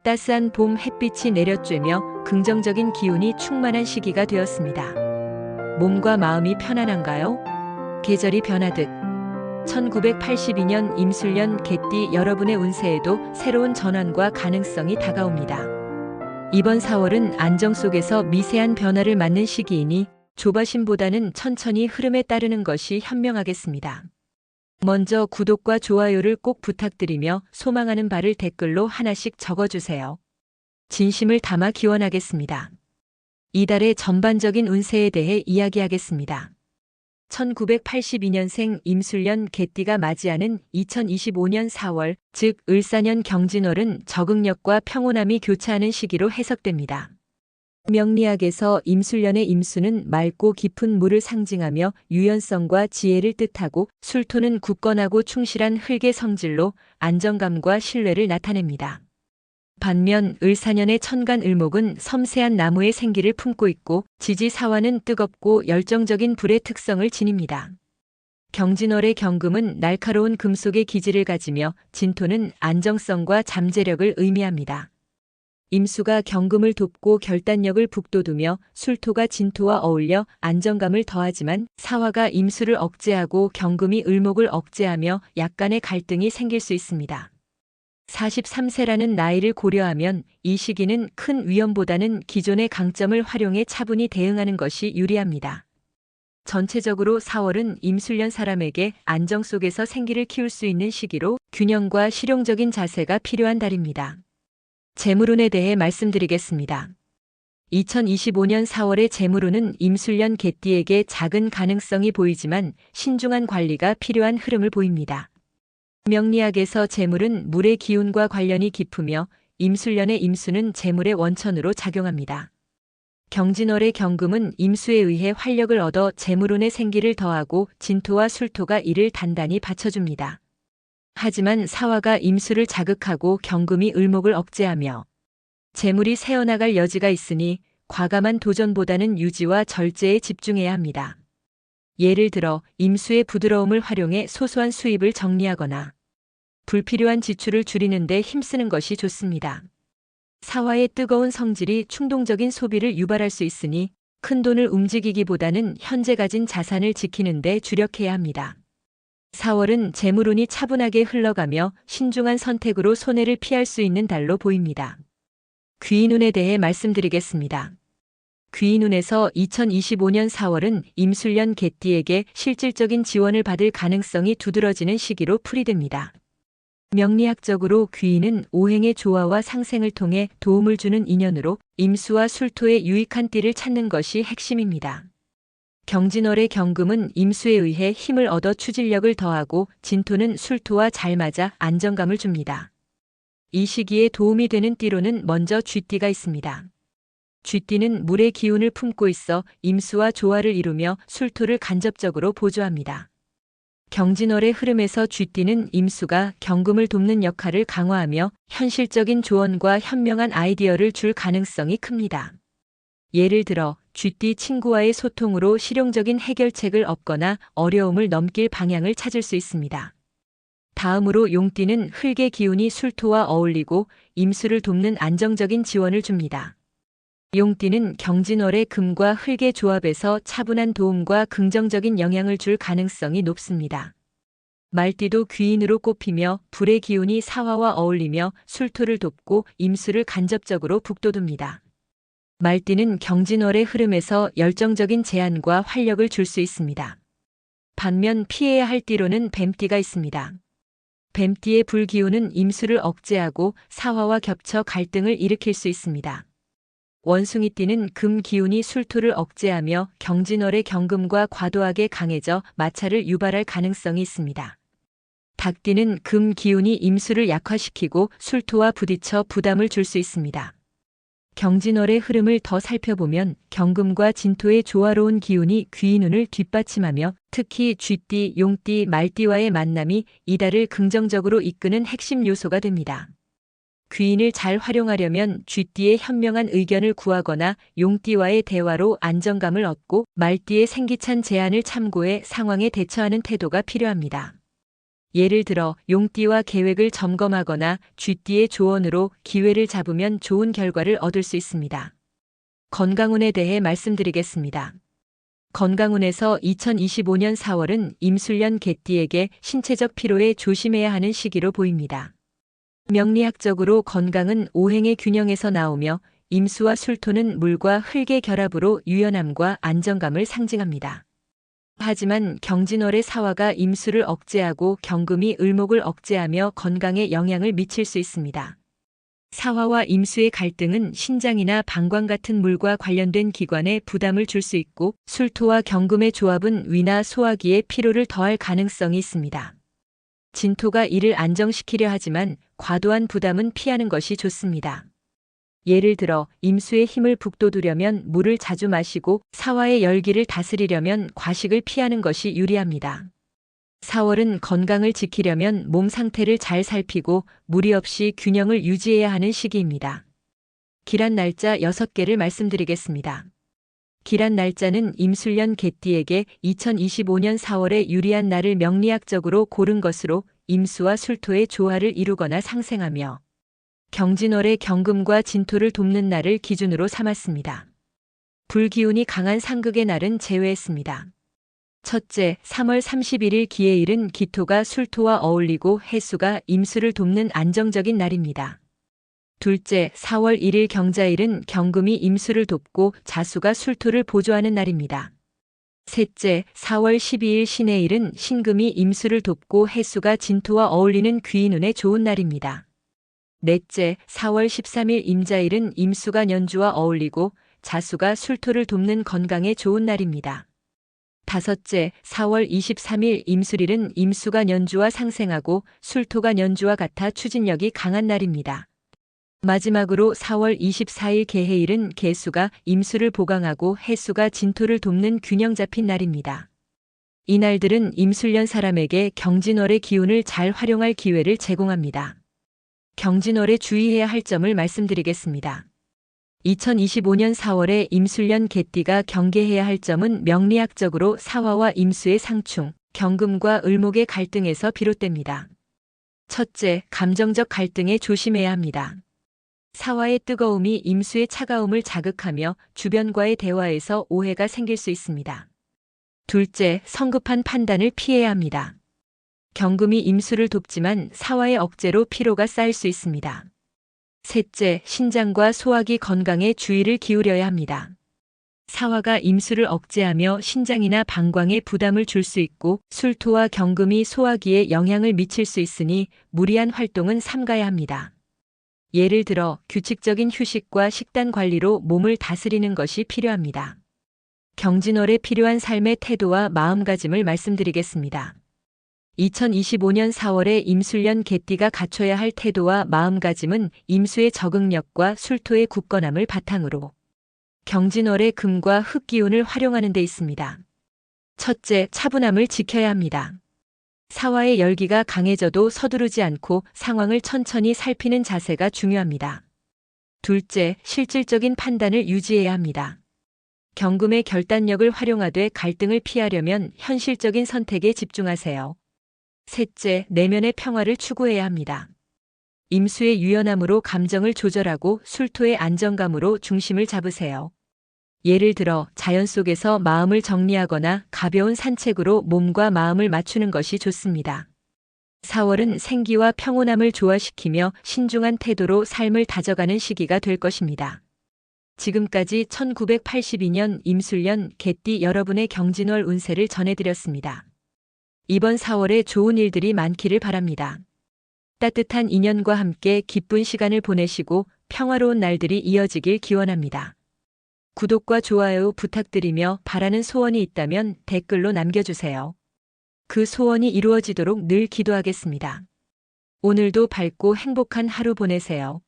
따스한 봄 햇빛이 내려쬐며 긍정적인 기운이 충만한 시기가 되었습니다. 몸과 마음이 편안한가요? 계절이 변하듯 1982년 임술년 개띠 여러분의 운세에도 새로운 전환과 가능성이 다가옵니다. 이번 4월은 안정 속에서 미세한 변화를 맞는 시기이니 조바심보다는 천천히 흐름에 따르는 것이 현명하겠습니다. 먼저 구독과 좋아요를 꼭 부탁드리며 소망하는 바를 댓글로 하나씩 적어주세요. 진심을 담아 기원하겠습니다. 이달의 전반적인 운세에 대해 이야기하겠습니다. 1982년생 임술년 개띠가 맞이하는 2025년 4월, 즉 을사년 경진월은 적응력과 평온함이 교차하는 시기로 해석됩니다. 명리학에서 임술년의 임수는 맑고 깊은 물을 상징하며 유연성과 지혜를 뜻하고, 술토는 굳건하고 충실한 흙의 성질로 안정감과 신뢰를 나타냅니다. 반면 을사년의 천간을목은 섬세한 나무의 생기를 품고 있고, 지지사화는 뜨겁고 열정적인 불의 특성을 지닙니다. 경진월의 경금은 날카로운 금속의 기질을 가지며, 진토는 안정성과 잠재력을 의미합니다. 임수가 경금을 돕고 결단력을 북돋우며, 술토가 진토와 어울려 안정감을 더하지만, 사화가 임수를 억제하고 경금이 을목을 억제하며 약간의 갈등이 생길 수 있습니다. 43세라는 나이를 고려하면 이 시기는 큰 위험보다는 기존의 강점을 활용해 차분히 대응하는 것이 유리합니다. 전체적으로 4월은 임술년 사람에게 안정 속에서 생기를 키울 수 있는 시기로 균형과 실용적인 자세가 필요한 달입니다. 재물운에 대해 말씀드리겠습니다. 2025년 4월의 재물운은 임술년 개띠에게 작은 가능성이 보이지만 신중한 관리가 필요한 흐름을 보입니다. 명리학에서 재물은 물의 기운과 관련이 깊으며 임술년의 임수는 재물의 원천으로 작용합니다. 경진월의 경금은 임수에 의해 활력을 얻어 재물운의 생기를 더하고, 진토와 술토가 이를 단단히 받쳐줍니다. 하지만 사화가 임수를 자극하고 경금이 을목을 억제하며 재물이 새어나갈 여지가 있으니 과감한 도전보다는 유지와 절제에 집중해야 합니다. 예를 들어 임수의 부드러움을 활용해 소소한 수입을 정리하거나 불필요한 지출을 줄이는 데 힘쓰는 것이 좋습니다. 사화의 뜨거운 성질이 충동적인 소비를 유발할 수 있으니 큰 돈을 움직이기보다는 현재 가진 자산을 지키는 데 주력해야 합니다. 4월은 재물운이 차분하게 흘러가며 신중한 선택으로 손해를 피할 수 있는 달로 보입니다. 귀인운에 대해 말씀드리겠습니다. 귀인운에서 2025년 4월은 임술년 개띠에게 실질적인 지원을 받을 가능성이 두드러지는 시기로 풀이됩니다. 명리학적으로 귀인은 오행의 조화와 상생을 통해 도움을 주는 인연으로 임수와 술토의 유익한 띠를 찾는 것이 핵심입니다. 경진월의 경금은 임수에 의해 힘을 얻어 추진력을 더하고, 진토는 술토와 잘 맞아 안정감을 줍니다. 이 시기에 도움이 되는 띠로는 먼저 쥐띠가 있습니다. 쥐띠는 물의 기운을 품고 있어 임수와 조화를 이루며 술토를 간접적으로 보조합니다. 경진월의 흐름에서 쥐띠는 임수가 경금을 돕는 역할을 강화하며 현실적인 조언과 현명한 아이디어를 줄 가능성이 큽니다. 예를 들어 쥐띠 친구와의 소통으로 실용적인 해결책을 얻거나 어려움을 넘길 방향을 찾을 수 있습니다. 다음으로 용띠는 흙의 기운이 술토와 어울리고 임수를 돕는 안정적인 지원을 줍니다. 용띠는 경진월의 금과 흙의 조합에서 차분한 도움과 긍정적인 영향을 줄 가능성이 높습니다. 말띠도 귀인으로 꼽히며 불의 기운이 사화와 어울리며 술토를 돕고 임수를 간접적으로 북돋웁니다. 말띠는 경진월의 흐름에서 열정적인 제안과 활력을 줄 수 있습니다. 반면 피해야 할 띠로는 뱀띠가 있습니다. 뱀띠의 불기운은 임수를 억제하고 사화와 겹쳐 갈등을 일으킬 수 있습니다. 원숭이띠는 금 기운이 술토를 억제하며 경진월의 경금과 과도하게 강해져 마찰을 유발할 가능성이 있습니다. 닭띠는 금 기운이 임수를 약화시키고 술토와 부딪혀 부담을 줄 수 있습니다. 경진월의 흐름을 더 살펴보면 경금과 진토의 조화로운 기운이 귀인운을 뒷받침하며 특히 쥐띠, 용띠, 말띠와의 만남이 이달을 긍정적으로 이끄는 핵심 요소가 됩니다. 귀인을 잘 활용하려면 쥐띠의 현명한 의견을 구하거나 용띠와의 대화로 안정감을 얻고 말띠의 생기찬 제안을 참고해 상황에 대처하는 태도가 필요합니다. 예를 들어 용띠와 계획을 점검하거나 쥐띠의 조언으로 기회를 잡으면 좋은 결과를 얻을 수 있습니다. 건강운에 대해 말씀드리겠습니다. 건강운에서 2025년 4월은 임술년 개띠에게 신체적 피로에 조심해야 하는 시기로 보입니다. 명리학적으로 건강은 오행의 균형에서 나오며 임수와 술토는 물과 흙의 결합으로 유연함과 안정감을 상징합니다. 하지만 경진월의 사화가 임수를 억제하고 경금이 을목을 억제하며 건강에 영향을 미칠 수 있습니다. 사화와 임수의 갈등은 신장이나 방광 같은 물과 관련된 기관에 부담을 줄 수 있고 술토와 경금의 조합은 위나 소화기에 피로를 더할 가능성이 있습니다. 진토가 이를 안정시키려 하지만 과도한 부담은 피하는 것이 좋습니다. 예를 들어 임수의 힘을 북돋우려면 물을 자주 마시고 사화의 열기를 다스리려면 과식을 피하는 것이 유리합니다. 4월은 건강을 지키려면 몸 상태를 잘 살피고 무리 없이 균형을 유지해야 하는 시기입니다. 기란 날짜 6개를 말씀드리겠습니다. 기란 날짜는 임술년 개띠에게 2025년 4월에 유리한 날을 명리학적으로 고른 것으로 임수와 술토의 조화를 이루거나 상생하며 경진월의 경금과 진토를 돕는 날을 기준으로 삼았습니다. 불기운이 강한 상극의 날은 제외했습니다. 첫째, 3월 31일 기해일은 기토가 술토와 어울리고 해수가 임수를 돕는 안정적인 날입니다. 둘째, 4월 1일 경자일은 경금이 임수를 돕고 자수가 술토를 보조하는 날입니다. 셋째, 4월 12일 신해일은 신금이 임수를 돕고 해수가 진토와 어울리는 귀인운에 좋은 날입니다. 넷째, 4월 13일 임자일은 임수가 년주와 어울리고 자수가 술토를 돕는 건강에 좋은 날입니다. 다섯째, 4월 23일 임술일은 임수가 년주와 상생하고 술토가 년주와 같아 추진력이 강한 날입니다. 마지막으로 4월 24일 개해일은 개수가 임수를 보강하고 해수가 진토를 돕는 균형 잡힌 날입니다. 이 날들은 임술년 사람에게 경진월의 기운을 잘 활용할 기회를 제공합니다. 경진월에 주의해야 할 점을 말씀드리겠습니다. 2025년 4월에 임술년 개띠가 경계해야 할 점은 명리학적으로 사화와 임수의 상충, 경금과 을목의 갈등에서 비롯됩니다. 첫째, 감정적 갈등에 조심해야 합니다. 사화의 뜨거움이 임수의 차가움을 자극하며 주변과의 대화에서 오해가 생길 수 있습니다. 둘째, 성급한 판단을 피해야 합니다. 경금이 임수를 돕지만 사화의 억제로 피로가 쌓일 수 있습니다. 셋째, 신장과 소화기 건강에 주의를 기울여야 합니다. 사화가 임수를 억제하며 신장이나 방광에 부담을 줄 수 있고 술토와 경금이 소화기에 영향을 미칠 수 있으니 무리한 활동은 삼가야 합니다. 예를 들어 규칙적인 휴식과 식단 관리로 몸을 다스리는 것이 필요합니다. 경진월에 필요한 삶의 태도와 마음가짐을 말씀드리겠습니다. 2025년 4월에 임술년 개띠가 갖춰야 할 태도와 마음가짐은 임수의 적응력과 술토의 굳건함을 바탕으로 경진월의 금과 흙 기운을 활용하는 데 있습니다. 첫째, 차분함을 지켜야 합니다. 사화의 열기가 강해져도 서두르지 않고 상황을 천천히 살피는 자세가 중요합니다. 둘째, 실질적인 판단을 유지해야 합니다. 경금의 결단력을 활용하되 갈등을 피하려면 현실적인 선택에 집중하세요. 셋째, 내면의 평화를 추구해야 합니다. 임수의 유연함으로 감정을 조절하고 술토의 안정감으로 중심을 잡으세요. 예를 들어 자연 속에서 마음을 정리하거나 가벼운 산책으로 몸과 마음을 맞추는 것이 좋습니다. 4월은 생기와 평온함을 조화시키며 신중한 태도로 삶을 다져가는 시기가 될 것입니다. 지금까지 1982년 임술년 개띠 여러분의 경진월 운세를 전해드렸습니다. 이번 4월에 좋은 일들이 많기를 바랍니다. 따뜻한 인연과 함께 기쁜 시간을 보내시고 평화로운 날들이 이어지길 기원합니다. 구독과 좋아요 부탁드리며 바라는 소원이 있다면 댓글로 남겨주세요. 그 소원이 이루어지도록 늘 기도하겠습니다. 오늘도 밝고 행복한 하루 보내세요.